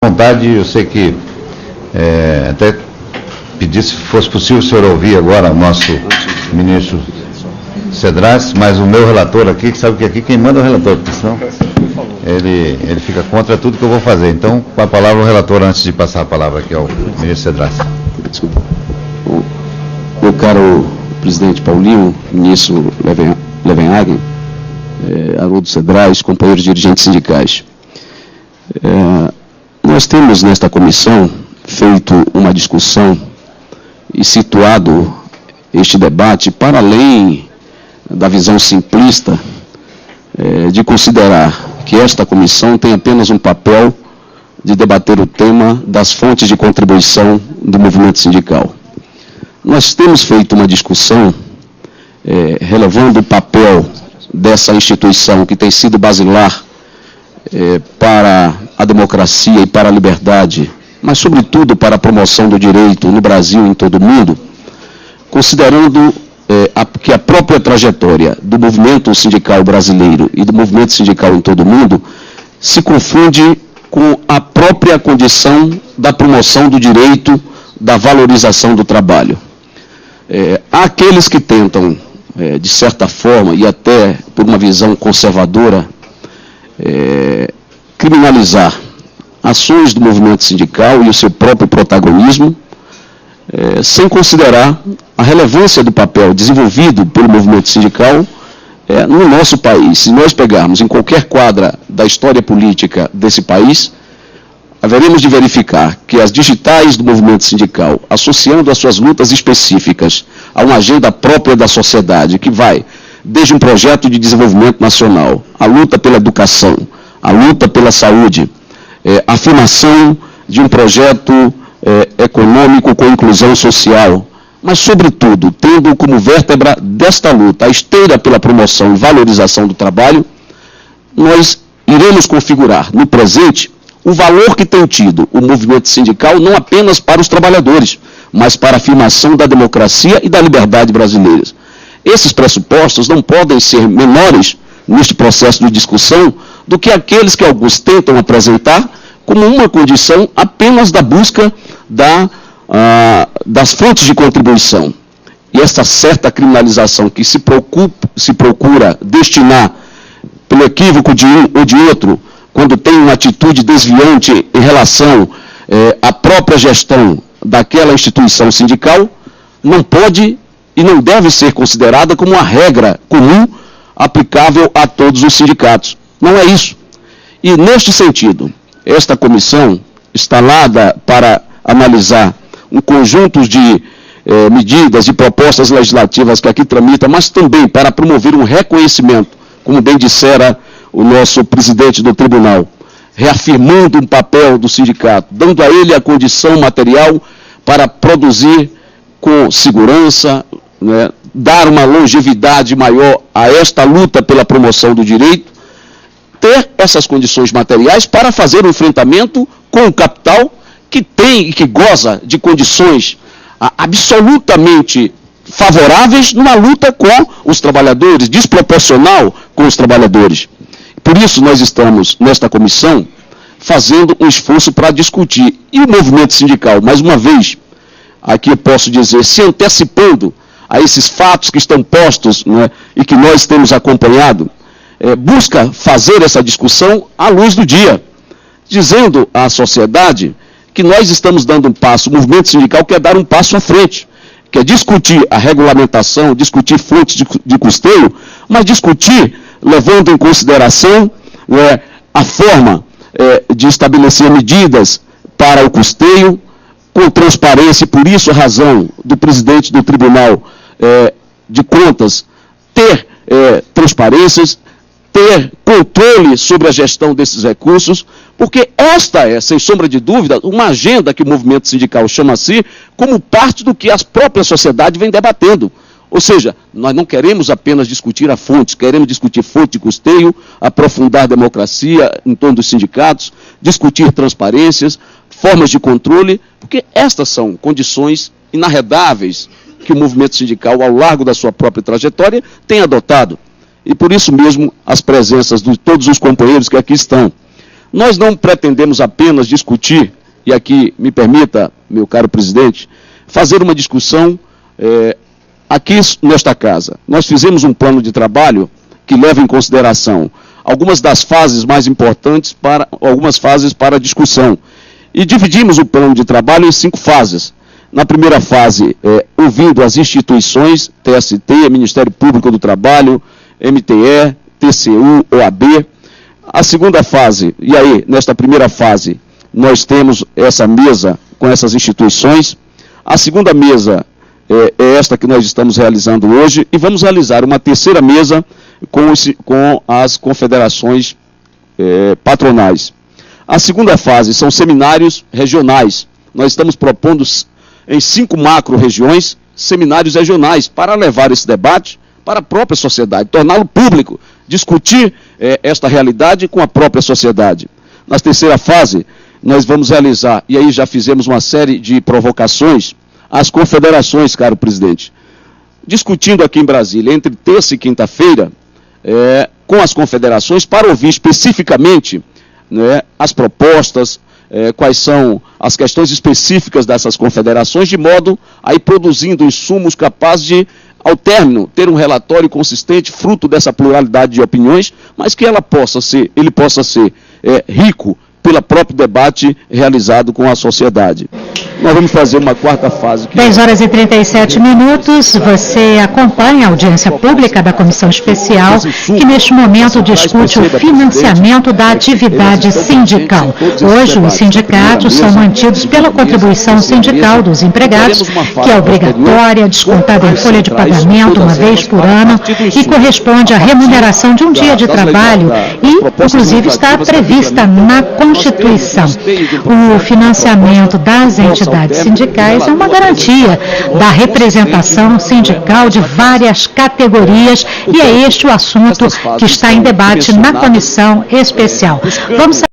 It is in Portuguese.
vontade. Eu sei que até pedi se fosse possível o senhor ouvir agora o nosso ministro Cedrais, mas o meu relator aqui, que sabe que aqui quem manda é o relator, porque senão ele fica contra tudo que eu vou fazer. Então, com a palavra o relator, antes de passar a palavra aqui ao ministro Cedrais. Desculpa. Meu caro presidente Paulinho, ministro Levenhagen, Haroldo Cedrais, companheiros dirigentes sindicais. Nós temos nesta comissão feito uma discussão e situado este debate para além da visão simplista de considerar que esta comissão tem apenas um papel de debater o tema das fontes de contribuição do movimento sindical. Nós temos feito uma discussão relevando o papel dessa instituição que tem sido basilar para a democracia e para a liberdade, mas sobretudo para a promoção do direito no Brasil e em todo o mundo, considerando que a própria trajetória do movimento sindical brasileiro e do movimento sindical em todo o mundo se confunde com a própria condição da promoção do direito, da valorização do trabalho. Há aqueles que tentam, de certa forma, e até por uma visão conservadora, criminalizar ações do movimento sindical e o seu próprio protagonismo, sem considerar a relevância do papel desenvolvido pelo movimento sindical no nosso país. Se nós pegarmos em qualquer quadra da história política desse país, haveremos de verificar que as digitais do movimento sindical, associando as suas lutas específicas a uma agenda própria da sociedade, que vai desde um projeto de desenvolvimento nacional, a luta pela educação, a luta pela saúde, a afirmação de um projeto econômico com inclusão social, mas, sobretudo, tendo como vértebra desta luta a esteira pela promoção e valorização do trabalho, nós iremos configurar no presente o valor que tem tido o movimento sindical não apenas para os trabalhadores, mas para a afirmação da democracia e da liberdade brasileiras. Esses pressupostos não podem ser menores neste processo de discussão do que aqueles que alguns tentam apresentar como uma condição apenas da busca das fontes de contribuição. E essa certa criminalização que se procura destinar pelo equívoco de um ou de outro, quando tem uma atitude desviante em relação à própria gestão daquela instituição sindical, não pode e não deve ser considerada como uma regra comum aplicável a todos os sindicatos. Não é isso. E, neste sentido, esta comissão, instalada para analisar um conjunto de medidas e propostas legislativas que aqui tramita, mas também para promover um reconhecimento, como bem dissera o nosso presidente do tribunal, reafirmando um papel do sindicato, dando a ele a condição material para produzir com segurança, né, dar uma longevidade maior a esta luta pela promoção do direito, ter essas condições materiais para fazer um enfrentamento com o capital que tem e que goza de condições absolutamente favoráveis numa luta com os trabalhadores, desproporcional com os trabalhadores. Por isso nós estamos, nesta comissão, fazendo um esforço para discutir. E o movimento sindical, mais uma vez, aqui eu posso dizer, se antecipando a esses fatos que estão postos, né, e que nós temos acompanhado, busca fazer essa discussão à luz do dia, dizendo à sociedade que nós estamos dando um passo, o movimento sindical quer dar um passo à frente, quer discutir a regulamentação, discutir fontes de custeio, mas discutir levando em consideração a forma de estabelecer medidas para o custeio, com transparência, e por isso a razão do presidente do Tribunal de Contas ter transparências, ter controle sobre a gestão desses recursos, porque esta é, sem sombra de dúvida, uma agenda que o movimento sindical chama assim, como parte do que a própria sociedade vem debatendo. Ou seja, nós não queremos apenas discutir a fonte, queremos discutir fonte de custeio, aprofundar a democracia em torno dos sindicatos, discutir transparências, formas de controle, porque estas são condições inarredáveis que o movimento sindical, ao largo da sua própria trajetória, tem adotado. E por isso mesmo, as presenças de todos os companheiros que aqui estão. Nós não pretendemos apenas discutir, e aqui me permita, meu caro presidente, fazer uma discussão aqui nesta casa. Nós fizemos um plano de trabalho que leva em consideração algumas das fases mais importantes, algumas fases para discussão. E dividimos o plano de trabalho em 5 fases. Na primeira fase, ouvindo as instituições, TST, Ministério Público do Trabalho, MTE, TCU, OAB. A segunda fase, e aí, nesta primeira fase, nós temos essa mesa com essas instituições. A segunda mesa é esta que nós estamos realizando hoje, e vamos realizar uma terceira mesa com as confederações patronais. A segunda fase são seminários regionais. Nós estamos propondo em 5 macro-regiões, seminários regionais, para levar esse debate para a própria sociedade, torná-lo público, discutir esta realidade com a própria sociedade. Na terceira fase, nós vamos realizar, e aí já fizemos uma série de provocações, às confederações, caro presidente, discutindo aqui em Brasília, entre terça e quinta-feira, com as confederações, para ouvir especificamente, né, as propostas, quais são as questões específicas dessas confederações, de modo a ir produzindo insumos capazes de, ao término, ter um relatório consistente, fruto dessa pluralidade de opiniões, mas que ele possa ser rico pelo próprio debate realizado com a sociedade. Nós vamos fazer uma quarta fase. 10h37, você acompanha a audiência pública da Comissão Especial, que neste momento discute o financiamento da atividade sindical. Hoje, os sindicatos são mantidos pela contribuição sindical dos empregados, que é obrigatória, descontada em folha de pagamento uma vez por ano e corresponde à remuneração de um dia de trabalho e, inclusive, está prevista na Constituição. O financiamento das entidades sindicais é uma garantia da representação sindical de várias categorias e é este o assunto que está em debate na comissão especial. Vamos